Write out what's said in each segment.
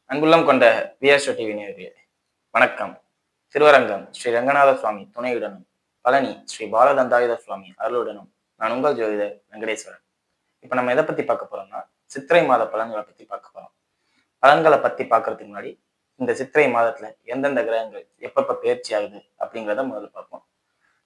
அன்புள்ளம் கொண்ட VSO TV நேயர்களே வணக்கம். திருவரங்கம் ஸ்ரீ ரங்கநாத சுவாமி துணையுடனும் பழனி ஸ்ரீ பாலதந்தாயுத சுவாமி அருளுடனும் நான் உங்கள் ஜோதிடர் வெங்கடேஸ்வரன். இப்ப நம்ம எதை பத்தி பார்க்க போறோம்னா சித்திரை மாத பலன்களை பத்தி பார்க்க போறோம். பலன்களை பத்தி பார்க்கறதுக்கு முன்னாடி இந்த சித்திரை மாதத்துல எந்தெந்த கிரகங்கள் எப்பப்ப பயிற்சி ஆகுது அப்படிங்கிறத முதல்ல பார்ப்போம்.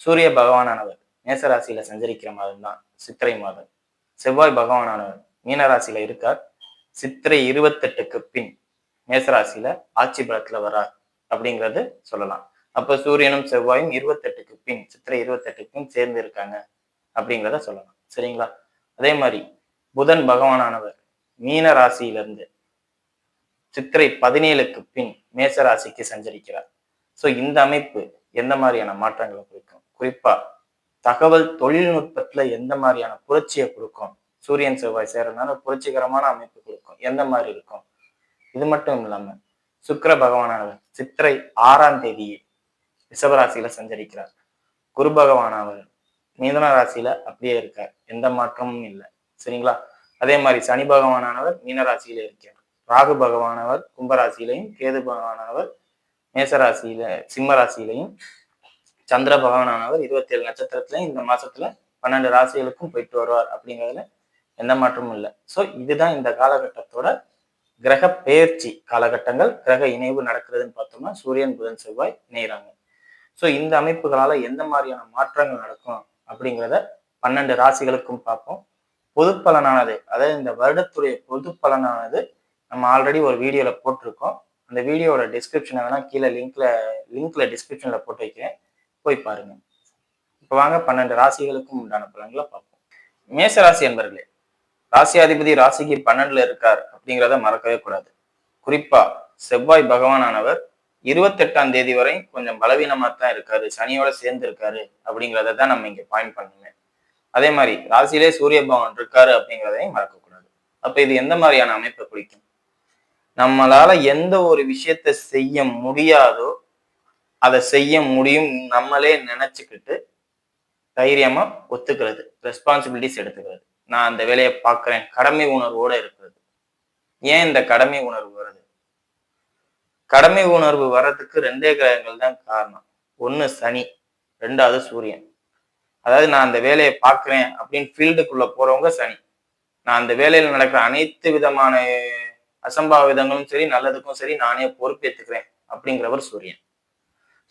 சூரிய பகவானானவர் மேசராசியில சஞ்சரிக்கிற மாதம் தான் சித்திரை மாதம். செவ்வாய் பகவானானவர் மீனராசியில இருக்கார். சித்திரை 28க்கு பின் மேசராசியில ஆட்சி பலத்துல வரார் அப்படிங்கறது சொல்லலாம். அப்ப சூரியனும் செவ்வாயும் 28க்கு பின் சித்திரை 28க்கு பின் சேர்ந்து இருக்காங்க அப்படிங்கிறத சொல்லலாம். சரிங்களா? அதே மாதிரி புதன் பகவானானவர் மீன ராசியிலிருந்து சித்திரை 17க்கு பின் மேச ராசிக்கு சஞ்சரிக்கிறார். சோ இந்த அமைப்பு எந்த மாதிரியான மாற்றங்களை குறிக்கும்? குறிப்பா தகவல் தொழில்நுட்பத்துல எந்த மாதிரியான புரட்சியை கொடுக்கும்? சூரியன் செவ்வாய் சேர்றதுனால புரட்சிகரமான அமைப்பு கொடுக்கும். எந்த மாதிரி இருக்கும்? இது மட்டும் இல்லாம சுக்கிர பகவானவர் சித்திரை 6ஆம் தேதியே ரிஷபராசியில சஞ்சரிக்கிறார். குரு பகவானவர் மிதுன ராசியில அப்படியே இருக்கார். எந்த மாற்றமும் இல்லை. சரிங்களா? அதே மாதிரி சனி பகவானவர் மீன ராசியில இருக்கார். ராகு பகவானவர் கும்பராசியிலையும், கேது பகவானவர் மேசராசியில சிம்ம ராசியிலையும், சந்திர பகவானவர் 27 நட்சத்திரத்திலையும் இந்த மாசத்துல 12 ராசிகளுக்கும் போயிட்டு வருவார். அப்படிங்கிறதுல எந்த மாற்றமும் இல்லை. சோ இதுதான் இந்த காலகட்டத்தோட கிரக பெயர்ச்சி காலகட்டங்கள். கிரக இணைவு நடக்கிறதுன்னு பார்த்தோம்னா சூரியன் புதன் செவ்வாய் இணைகிறாங்க. ஸோ இந்த அமைப்புகளால எந்த மாதிரியான மாற்றங்கள் நடக்கும் அப்படிங்கிறத 12 ராசிகளுக்கும் பார்ப்போம். பொது பலனானது, அதாவது இந்த வருடத்துடைய பொது பலனானது நம்ம ஆல்ரெடி ஒரு வீடியோல போட்டிருக்கோம். அந்த வீடியோட டிஸ்கிரிப்ஷனை வேணா கீழே லிங்க்ல டிஸ்கிரிப்ஷன்ல போட்டு வைக்கிறேன், போய் பாருங்க. இப்போ வாங்க 12 ராசிகளுக்கும் உண்டான பலன்களை பார்ப்போம். மேச ராசி என்பர்களே, ராசியாதிபதி ராசிக்கு 12ல இருக்கார் அப்படிங்கிறத மறக்கவே கூடாது. குறிப்பா செவ்வாய் பகவானானவர் 28ஆம் தேதி வரை கொஞ்சம் பலவீனமா தான் இருக்காரு, சனியோட சேர்ந்து இருக்காரு அப்படிங்கிறத தான் நம்ம இங்க பாயிண்ட் பண்ணுங்க. அதே மாதிரி ராசியிலே சூரிய பகவான் இருக்காரு அப்படிங்கிறதையும் மறக்கக்கூடாது. அப்ப இது எந்த மாதிரியான அமைப்பை குறிக்கும்? நம்மளால எந்த ஒரு விஷயத்த செய்ய முடியாதோ அதை செய்ய முடியும் நம்மளே நினைச்சுக்கிட்டு தைரியமா ஒத்துக்கிறது, ரெஸ்பான்சிபிலிட்டிஸ் எடுத்துக்கிறது. நான் அந்த வேலையை பார்க்கிறேன், கடமை உணர்வோட இருக்கிறது. ஏன் இந்த கடமை உணர்வு வருது? கடமை உணர்வு வர்றதுக்கு 2 கிரகங்கள் தான் காரணம். ஒண்ணு சனி, 2வது சூரியன். அதாவது நான் அந்த வேலையை பார்க்கிறேன் அப்படின்னு ஃபீல்டுக்குள்ள போறவங்க சனி. நான் அந்த வேலையில நடக்கிற அனைத்து விதமான அசம்பாவிதங்களும் சரி நல்லதுக்கும் சரி நானே பொறுப்பேற்றுக்கிறேன் அப்படிங்கிறவர் சூரியன்.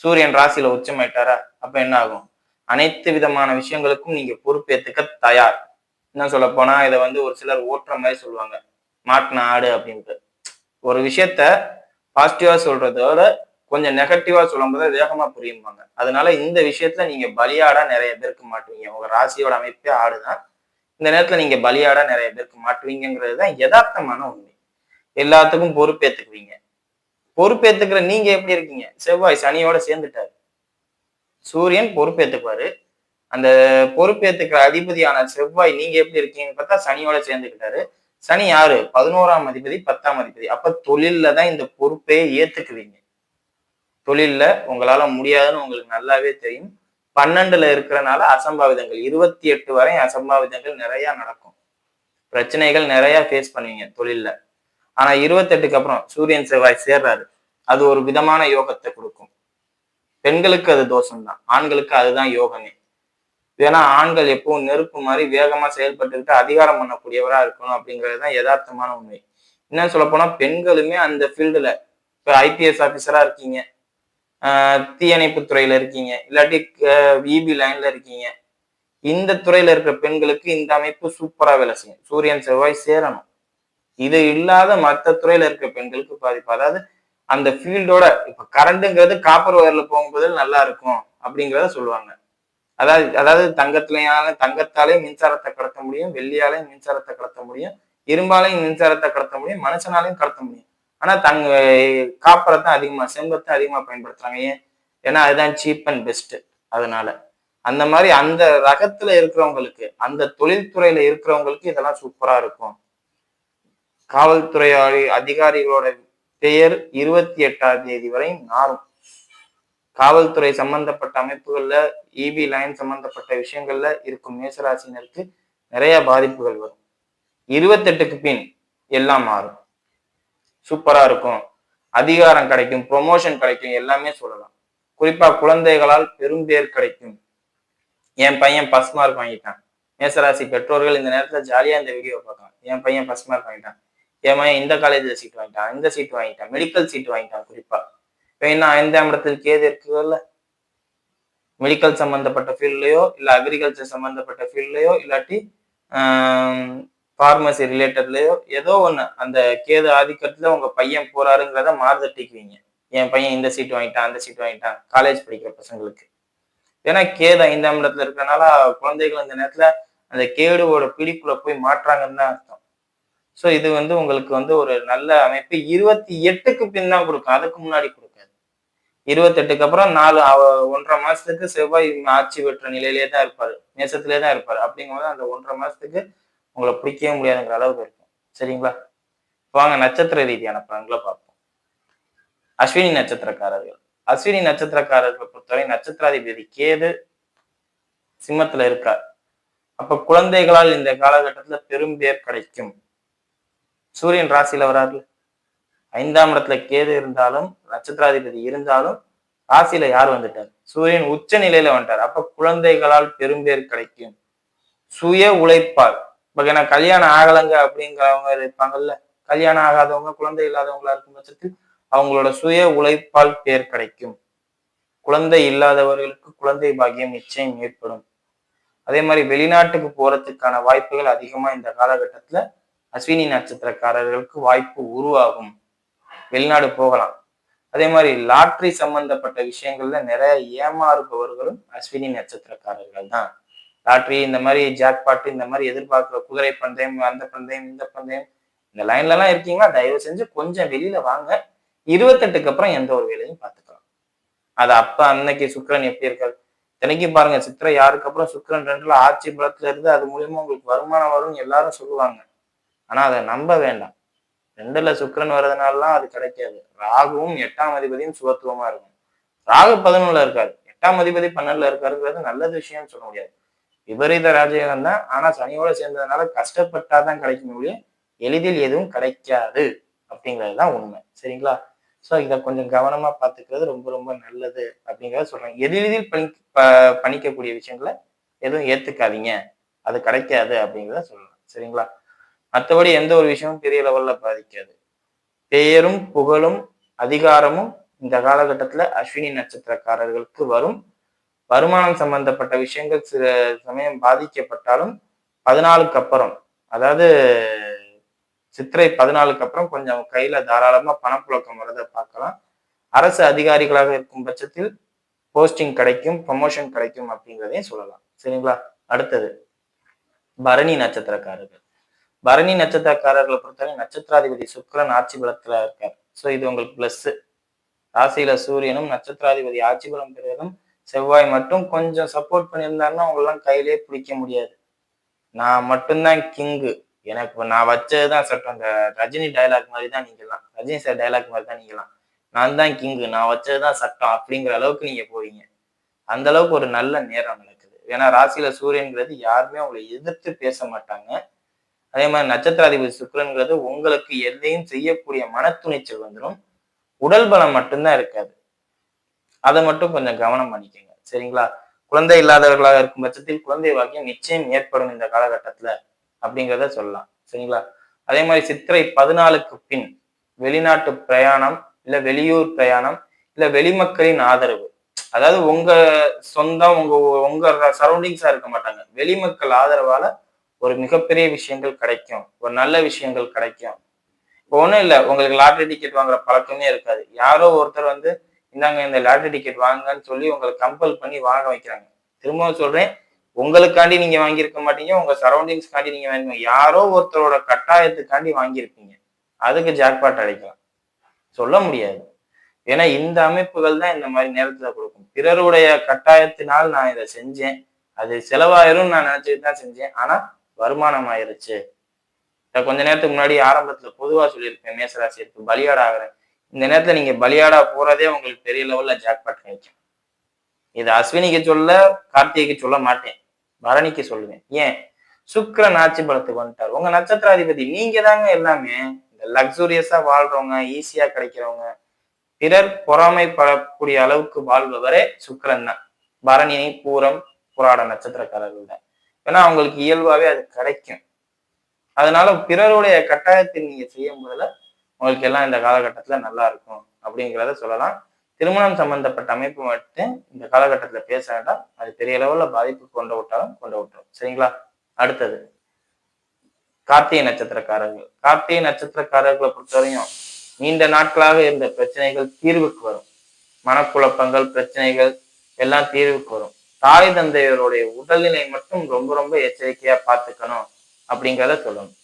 சூரியன் ராசியில உச்சமாயிட்டாரா, அப்ப என்ன ஆகும்? அனைத்து விதமான விஷயங்களுக்கும் நீங்க பொறுப்பேற்றுக்க தயார். என்ன சொல்ல போனா இதை ஒரு சிலர் ஓட்டுற மாதிரி சொல்லுவாங்க, மாட்டின ஆடு அப்படின்ட்டு. ஒரு விஷயத்த பாசிட்டிவா சொல்றதோட கொஞ்சம் நெகட்டிவா சொல்லும் போது வேகமா புரியும்பாங்க. அதனால இந்த விஷயத்துல நீங்க பலியாடா நிறைய பேருக்கு மாட்டுவீங்க. உங்க ராசியோட அமைப்பே ஆடுதான். இந்த நேரத்துல நீங்க பலியாடா நிறைய பேருக்கு மாட்டுவீங்கிறது தான் யதார்த்தமான உண்மை. எல்லாத்துக்கும் பொறுப்பேற்றுக்குவீங்க. பொறுப்பேற்றுக்கிற நீங்க எப்படி இருக்கீங்க? செவ்வாய் சனியோட சேர்ந்துட்டாரு. சூரியன் பொறுப்பேற்றுக்குவாரு. அந்த பொறுப்பேற்றுக்கிற அதிபதியான செவ்வாய் நீங்க எப்படி இருக்கீங்கன்னு பார்த்தா சனியோட சேர்ந்துக்கிட்டாரு. சனி யாரு? 11ஆம் அதிபதி, 10ஆம் அதிபதி. அப்ப தொழில்ல தான் இந்த பொறுப்பையே ஏத்துக்குவீங்க. தொழில்ல உங்களால முடியாதுன்னு உங்களுக்கு நல்லாவே தெரியும். 12ல இருக்கிறனால அசம்பாவிதங்கள் 28 வரை அசம்பாவிதங்கள் நிறைய நடக்கும். பிரச்சனைகள் நிறைய ஃபேஸ் பண்ணுவீங்க தொழில்ல. ஆனா 28க்கு அப்புறம் சூரியன் செவ்வாய் சேர்றாரு. அது ஒரு விதமான யோகத்தை கொடுக்கும். பெண்களுக்கு அது தோஷம்தான், ஆண்களுக்கு அதுதான் யோகமே. ஏன்னா ஆண்கள் எப்பவும் நெருப்பு மாதிரி வேகமா செயல்பட்டுக்கிட்டு அதிகாரம் பண்ணக்கூடியவரா இருக்கணும் அப்படிங்கிறதுதான் யதார்த்தமான உண்மை. என்ன சொல்ல போனா பெண்களுமே அந்த ஃபீல்டுல இப்ப ஐபிஎஸ் ஆபீசரா இருக்கீங்க, தீயணைப்பு துறையில இருக்கீங்க, இல்லாட்டி இபி லைன்ல இருக்கீங்க, இந்த துறையில இருக்கிற பெண்களுக்கு இந்த அமைப்பு சூப்பரா வேலை செய்யும். சூரியன் செவ்வாய் சேரணும். இது இல்லாத மற்ற துறையில இருக்கிற பெண்களுக்கு பாதிப்பு. அதாவது அந்த ஃபீல்டோட இப்ப கரண்ட்ங்கிறது காப்பர் ஒயர்ல போகும்போது நல்லா இருக்கும் அப்படிங்கிறத சொல்லுவாங்க. அதாவது தங்கத்தாலே மின்சாரத்தை கடத்த முடியும், வெள்ளியாலையும் மின்சாரத்தை கடத்த முடியும், இரும்பாலையும் மின்சாரத்தை கடத்த முடியும், மனுஷனாலையும் கடத்த முடியும். ஆனா காப்பரத்தான் அதிகமா, செம்பத்தான் அதிகமா பயன்படுத்துறாங்க. ஏன்? ஏன்னா அதுதான் சீப் அண்ட் பெஸ்ட். அதனால அந்த மாதிரி அந்த ரகத்துல இருக்கிறவங்களுக்கு, அந்த தொழில்துறையில இருக்கிறவங்களுக்கு இதெல்லாம் சூப்பரா இருக்கும். காவல்துறை அதிகாரிகளோட பெயர் 28ஆம் தேதி வரை மாறும். காவல்துறை சம்பந்தப்பட்ட அமைப்புகள்ல, இபி லைன் சம்பந்தப்பட்ட விஷயங்கள்ல இருக்கும் மேசராசினருக்கு நிறைய பாதிப்புகள் வரும். 28க்கு பின் எல்லாம் மாறும். சூப்பரா இருக்கும், அதிகாரம் கிடைக்கும், ப்ரொமோஷன் கிடைக்கும், எல்லாமே சொல்லலாம். குறிப்பா குழந்தைகளால் பெரும்பேர் கிடைக்கும். என் பையன் ஃபர்ஸ்ட் மார்க் வாங்கிட்டான். மேசராசி பெற்றோர்கள் இந்த நேரத்துல ஜாலியா இந்த வீடியோ பார்க்கலாம். என் பையன் ஃபர்ஸ்ட் மார்க் வாங்கிட்டான், என் பையன் இந்த காலேஜ்ல சீட் வாங்கிட்டான், இந்த சீட் வாங்கிட்டான், மெடிக்கல் சீட் வாங்கிட்டான். குறிப்பா இப்ப என்ன 5ஆம் இடத்தில் கேது இருக்குல்ல, மெடிக்கல் சம்பந்தப்பட்ட ஃபீல்ட்லயோ இல்ல அக்ரிகல்ச்சர் சம்பந்தப்பட்ட ஃபீல்ட்லயோ இல்லாட்டி ஃபார்மசி ரிலேட்டட்லயோ ஏதோ ஒண்ணு அந்த கேது ஆதிக்கத்துல உங்க பையன் போறாருங்கிறத மாறுதட்டிக்குவீங்க. என் பையன் இந்த சீட் வாங்கிட்டான், அந்த சீட் வாங்கிட்டான், காலேஜ் படிக்கிற பசங்களுக்கு. ஏன்னா கேது 5ஆம் இடத்துல இருக்கிறனால குழந்தைகள் இந்த நேரத்துல அந்த கேடுவோட பிடிப்புல போய் மாற்றாங்கன்னு தான் அர்த்தம். சோ இது உங்களுக்கு ஒரு நல்ல அமைப்பு 28க்கு பின் தான் கொடுக்கும், அதுக்கு முன்னாடி கொடுக்காது. 28க்கு அப்புறம் 1.5 மாசத்துக்கு செவ்வாய் ஆட்சி பெற்ற நிலையிலேயே தான் இருப்பாரு, மேசத்திலே தான் இருப்பாரு. அப்படிங்கும்போது அந்த 1.5 மாசத்துக்கு உங்களை பிடிக்கவே முடியாதுங்கிற அளவுக்கு இருக்கும். சரிங்களா? வாங்க நட்சத்திர ரீதியான பலன்களை பார்ப்போம். அஸ்வினி நட்சத்திரக்காரர்கள். அஸ்வினி நட்சத்திரக்காரர்களை பொறுத்தவரை நட்சத்திராதிபதி கேது சிம்மத்துல இருக்கார். அப்ப குழந்தைகளால் இந்த காலகட்டத்துல பெரும்பேர் கிடைக்கும். சூரியன் ராசியில வராது, 5ஆம் இடத்துல கேது இருந்தாலும் நட்சத்திராதிபதி இருந்தாலும் ராசியில யார் வந்துட்டார்? சூரியன் உச்ச நிலையில வந்துட்டார். அப்ப குழந்தைகளால் பெரும்பேர் கிடைக்கும். சுய உழைப்பால் இப்ப கல்யாணம் ஆகலங்க அப்படிங்கிறவங்க இருப்பாங்கல்ல, கல்யாணம் ஆகாதவங்க குழந்தை இல்லாதவங்களா இருக்கும் பட்சத்தில் அவங்களோட சுய உழைப்பால் பேர் கிடைக்கும். குழந்தை இல்லாதவர்களுக்கு குழந்தை பாக்கியம் நிச்சயம் ஏற்படும். அதே மாதிரி வெளிநாட்டுக்கு போறதுக்கான வாய்ப்புகள் அதிகமா இந்த காலகட்டத்துல அஸ்வினி நட்சத்திரக்காரர்களுக்கு வாய்ப்பு உருவாகும். வெளிநாடு போகலாம். அதே மாதிரி லாட்ரி சம்பந்தப்பட்ட விஷயங்கள்ல நிறைய ஏமாறுபவர்களும் அஸ்வினி நட்சத்திரக்காரர்கள் தான். லாட்ரி இந்த மாதிரி ஜாக்பாட் இந்த மாதிரி எதிர்பார்க்கிற குதிரை பந்தயம், அந்த பந்தயம், இந்த பந்தயம், இந்த லைன்ல எல்லாம் இருக்கீங்கன்னா தயவு செஞ்சு கொஞ்சம் வெளியில வாங்க. 28க்கு அப்புறம் எந்த ஒரு வேலையும் பார்த்துக்கலாம். அது அப்ப அன்னைக்கு சுக்கிரன் எப்படி இருக்காது தினைக்கு பாருங்க. சித்திரை யாருக்கு அப்புறம் சுக்கிரன் 2ல ஆட்சி பலத்துல இருந்து அது மூலியமா உங்களுக்கு வருமானம் வரும்னு எல்லாரும் சொல்லுவாங்க. ஆனா அதை நம்ப வேண்டாம். 2ல சுக்கிரன் வர்றதுனாலலாம் அது கிடைக்காது. ராகுவும் 8ஆம் அதிபதியும் சுபத்துவமா இருக்கும். ராகு 11ல இருக்காரு, 8ஆம் அதிபதி 12ல இருக்காருங்கிறது நல்லது விஷயம்னு சொல்ல முடியாது. விபரீத ராஜயோகம் தான். ஆனா சனியோட சேர்ந்ததுனால கஷ்டப்பட்டாதான் கிடைக்கும் ஒழிய எளிதில் எதுவும் கிடைக்காது அப்படிங்கிறதுதான் உண்மை. சரிங்களா? சோ இதை கொஞ்சம் கவனமா பார்த்துக்கிறது ரொம்ப ரொம்ப நல்லது அப்படிங்கிறத சொல்றேன். எளிதில் பணிக்கக்கூடிய விஷயங்களை எதுவும் ஏத்துக்காதீங்க, அது கிடைக்காது அப்படிங்கிறத சொல்லலாம். சரிங்களா? மற்றபடி எந்த ஒரு விஷயமும் பெரிய லெவல்ல பாதிக்காது. பெயரும் புகழும் அதிகாரமும் இந்த காலகட்டத்துல அஸ்வினி நட்சத்திரக்காரர்களுக்கு வரும். வருமானம் சம்பந்தப்பட்ட விஷயங்கள் சில சமயம் பாதிக்கப்பட்டாலும் 14க்கு அப்புறம், அதாவது சித்திரை 14க்கு அப்புறம் கொஞ்சம் கையில தாராளமா பணப்புழக்கம் வரதை பார்க்கலாம். அரசு அதிகாரிகளாக இருக்கும் பட்சத்தில் போஸ்டிங் கிடைக்கும், ப்ரமோஷன் கிடைக்கும் அப்படிங்கிறதையும் சொல்லலாம். சரிங்களா? அடுத்தது பரணி நட்சத்திரக்காரர்கள். பரணி நட்சத்திரக்காரர்களை பொறுத்தவரை நட்சத்திராதிபதி சுக்கிரன் ஆட்சி பலத்துல இருக்கார். சோ இது உங்களுக்கு பிளஸ். ராசியில சூரியனும் நட்சத்திராதிபதி ஆட்சி பலம் பெறுவதும் செவ்வாய் மட்டும் கொஞ்சம் சப்போர்ட் பண்ணியிருந்தாருன்னா அவங்களெல்லாம் கையிலேயே பிடிக்க முடியாது. நான் மட்டும்தான் கிங்கு, எனக்கு நான் வச்சதுதான் சட்டம். அந்த ரஜினி டைலாக் மாதிரி தான் நீங்கலாம், ரஜினி சார் டைலாக் மாதிரி தான் நீங்கலாம். நான் தான் கிங்கு, நான் வச்சதுதான் சட்டம் அப்படிங்கிற அளவுக்கு நீங்க போவீங்க. அந்த அளவுக்கு ஒரு நல்ல நேரம் நடக்குது. ஏன்னா ராசியில சூரியன்கிறது யாருமே அவங்களை எதிர்த்து பேச மாட்டாங்க. அதே மாதிரி நட்சத்திராதிபதி சுக்கிரன்கிறது உங்களுக்கு எதையும் செய்யக்கூடிய மன துணிச்சல் வந்துடும். உடல் பலம் மட்டும்தான் இருக்காது. அதை மட்டும் கொஞ்சம் கவனம் பண்ணிக்கோங்க. சரிங்களா? குழந்தை இல்லாதவர்களாக இருக்கும் பட்சத்தில் குழந்தை பாக்கியம் நிச்சயம் ஏற்படும் இந்த காலகட்டத்துல அப்படிங்கிறத சொல்லலாம். சரிங்களா? அதே மாதிரி சித்திரை 14க்கு பின் வெளிநாட்டு பிரயாணம், இல்ல வெளியூர் பிரயாணம், இல்ல வெளிமக்களின் ஆதரவு, அதாவது உங்க சொந்தம் உங்க உங்க சரௌண்டிங்ஸா இருக்க மாட்டாங்க, வெளிமக்கள் ஆதரவால ஒரு மிகப்பெரிய விஷயங்கள் கிடைக்கும், ஒரு நல்ல விஷயங்கள் கிடைக்கும். இப்போ ஒண்ணும் இல்லை, உங்களுக்கு லாட்டரி டிக்கெட் வாங்குற பழக்கமே இருக்காது. யாரோ ஒருத்தர் இந்தாங்க இந்த லாட்டரி டிக்கெட் வாங்கன்னு சொல்லி உங்களை கம்பல் பண்ணி வாங்க வைக்கிறாங்க. திரும்பவும் சொல்றேன், உங்களுக்காண்டி நீங்க வாங்கியிருக்க மாட்டீங்க, உங்க சரௌண்டிங்ஸ்காண்டி நீங்க வாங்க, யாரோ ஒருத்தரோட கட்டாயத்துக்காண்டி வாங்கியிருப்பீங்க. அதுக்கு ஜாக்பாட் அடிக்கலாம், சொல்ல முடியாது. ஏன்னா இந்த அமைப்புகள் தான் இந்த மாதிரி நேரத்துல கொடுக்கும். பிறருடைய கட்டாயத்தினால் நான் இதை செஞ்சேன், அது செலவாயிரும் நான் நினைச்சுட்டு தான் செஞ்சேன், ஆனா வருமானம் ஆயிருச்சு. கொஞ்ச நேரத்துக்கு முன்னாடி ஆரம்பத்துல பொதுவா சொல்லியிருப்பேன், மேசராசிக்கு பலியாட ஆகிறேன். இந்த நேரத்துல நீங்க பலியாடா போறதே உங்களுக்கு பெரிய லெவல்ல ஜாக்பாட் கிடைக்கும். இது அஸ்வினிக்கு சொல்ல, கார்த்திகைக்கு சொல்ல மாட்டேன், பரணிக்கு சொல்லுவேன். ஏன்? சுக்கிரன் ஆட்சி பலத்துக்கு வந்துட்டார். உங்க நட்சத்திராதிபதி நீங்க தாங்க எல்லாமே. இந்த லக்ஸூரியஸா வாழ்றவங்க, ஈஸியா கிடைக்கிறவங்க, பிறர் பொறாமைப்படக்கூடிய அளவுக்கு வாழ்பவரே சுக்கிரன் தான். பரணி, பூரம், புராட நட்சத்திரக்காரர்கள் தான். ஏன்னா அவங்களுக்கு இயல்பாவே அது கிடைக்கும். அதனால பிறருடைய கட்டாயத்தில் நீங்க செய்யும் போதுல உங்களுக்கு எல்லாம் இந்த காலகட்டத்துல நல்லா இருக்கும் அப்படிங்கிறத சொல்லலாம். திருமணம் சம்பந்தப்பட்ட அமைப்பு மட்டும் இந்த காலகட்டத்துல பேச வேண்டாம். அது பெரிய அளவுல பாதிப்பு கொண்டு விட்டாலும் கொண்டு விட்டுரும். சரிங்களா? அடுத்தது கார்த்திகை நட்சத்திரக்காரர்கள். கார்த்திகை நட்சத்திரக்காரர்களை பொறுத்தவரையும் நீண்ட நாட்களாக இருந்த பிரச்சனைகள் தீர்வுக்கு வரும். மனக்குழப்பங்கள், பிரச்சனைகள் எல்லாம் தீர்வுக்கு வரும். தாய் தந்தையருடைய உடல்நிலை மட்டும் ரொம்ப ரொம்ப எச்சரிக்கையா பார்த்துக்கணும் அப்படிங்கிறத சொல்லணும்.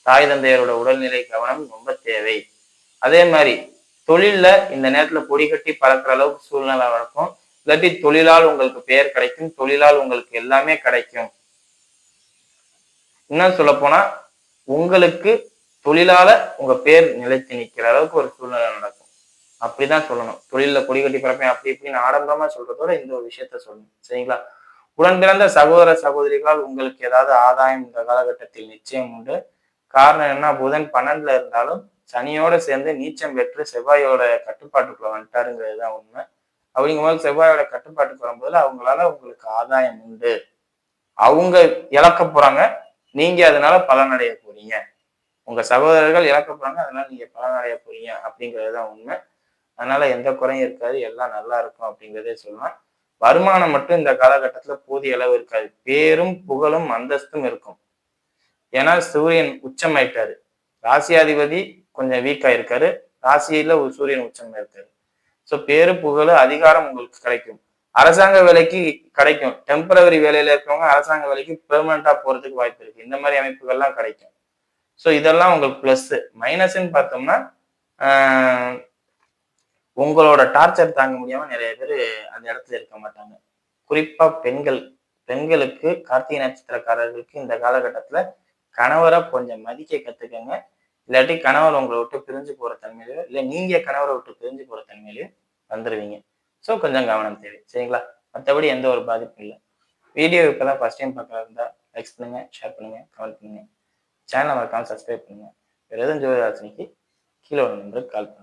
தாய் தந்தையரோட உடல்நிலை கவனம் ரொம்ப தேவை. அதே மாதிரி தொழில்ல இந்த நேரத்துல பொடி கட்டி பறக்கிற அளவுக்கு சூழ்நிலை நடக்கும். இல்லாட்டி தொழிலால் உங்களுக்கு பெயர் கிடைக்கும், தொழிலால் உங்களுக்கு எல்லாமே கிடைக்கும். இன்னும் சொல்ல போனா உங்களுக்கு தொழிலால உங்க பேர் நிலைத்து நிற்கிற அளவுக்கு ஒரு சூழ்நிலை நடக்கும். அப்படிதான் சொல்லணும். தொழில கொடி கட்டி பறப்பேன் அப்படி இப்படின்னு ஆடம்பரமா சொல்றதோட இந்த ஒரு விஷயத்த சொல்லணும். சரிங்களா? உடன் பிறந்த சகோதர சகோதரிகளால் உங்களுக்கு ஏதாவது ஆதாயம் இந்த காலகட்டத்தில் நிச்சயம் உண்டு. காரணம் என்ன, புதன் 12ல இருந்தாலும் சனியோட சேர்ந்து நீச்சம் பெற்று செவ்வாயோட கட்டுப்பாட்டுக்குள்ள வந்துட்டாருங்கிறது தான் உண்மை. அப்படிங்கும்போது செவ்வாயோட கட்டுப்பாட்டுக்கு வரும்போது அவங்களால உங்களுக்கு ஆதாயம் உண்டு. அவங்க இழக்க போறாங்க, நீங்க அதனால பலனடைய போறீங்க. உங்க சகோதரர்கள் இழக்க போறாங்க, அதனால நீங்க பலனடைய போறீங்க அப்படிங்கிறதுதான் உண்மை. அதனால எந்த குறையும் இருக்காது, எல்லாம் நல்லா இருக்கும் அப்படிங்கிறதே சொல்லலாம். வருமானம் மட்டும் இந்த காலகட்டத்துல போதிய அளவு இருக்காது. பேரும் புகழும் அந்தஸ்தும் இருக்கும். ஏன்னா சூரியன் உச்சமாயிட்டாரு. ராசியாதிபதி கொஞ்சம் வீக்கா இருக்காரு. ராசியில ஒரு சூரியன் உச்சமா இருக்காரு. சோ பேரு புகழ் அதிகாரம் உங்களுக்கு கிடைக்கும். அரசாங்க வேலைக்கு கிடைக்கும். டெம்பரவரி வேலையில இருக்கவங்க அரசாங்க வேலைக்கு பெர்மனண்டா போறதுக்கு வாய்ப்பு இருக்கு. இந்த மாதிரி அமைப்புகள்லாம் கிடைக்கும். ஸோ இதெல்லாம் உங்களுக்கு பிளஸ். மைனஸ்ன்னு பார்த்தோம்னா உங்களோட டார்ச்சர் தாங்க முடியாம நிறைய பேர் அந்த இடத்துல இருக்க மாட்டாங்க. குறிப்பா பெண்களுக்கு கார்த்திகை நட்சத்திரக்காரர்களுக்கு இந்த காலகட்டத்துல கணவரை கொஞ்சம் மதிக்க கத்துக்கங்க. இல்லாட்டி கணவர் உங்களை விட்டு பிரிஞ்சு போற தன்மையிலயோ இல்லை நீங்க கணவரை விட்டு பிரிஞ்சு போற தன்மையிலயோ வந்துருவீங்க. ஸோ கொஞ்சம் கவனம் தேவை. சரிங்களா? மற்றபடி எந்த ஒரு பாதிப்பும் இல்லை. வீடியோ இப்பதான் ஃபர்ஸ்ட் டைம் பார்க்கறதா இருந்தா லைக் பண்ணுங்க, ஷேர் பண்ணுங்க, கமெண்ட் பண்ணுங்க. சேனலை மறக்காம சப்ஸ்கிரைப் பண்ணுங்க. வேற எதுவும் ஜோதிராசனிக்கு கீழே ஒரு நம்பருக்கு கால் பண்ணுங்க.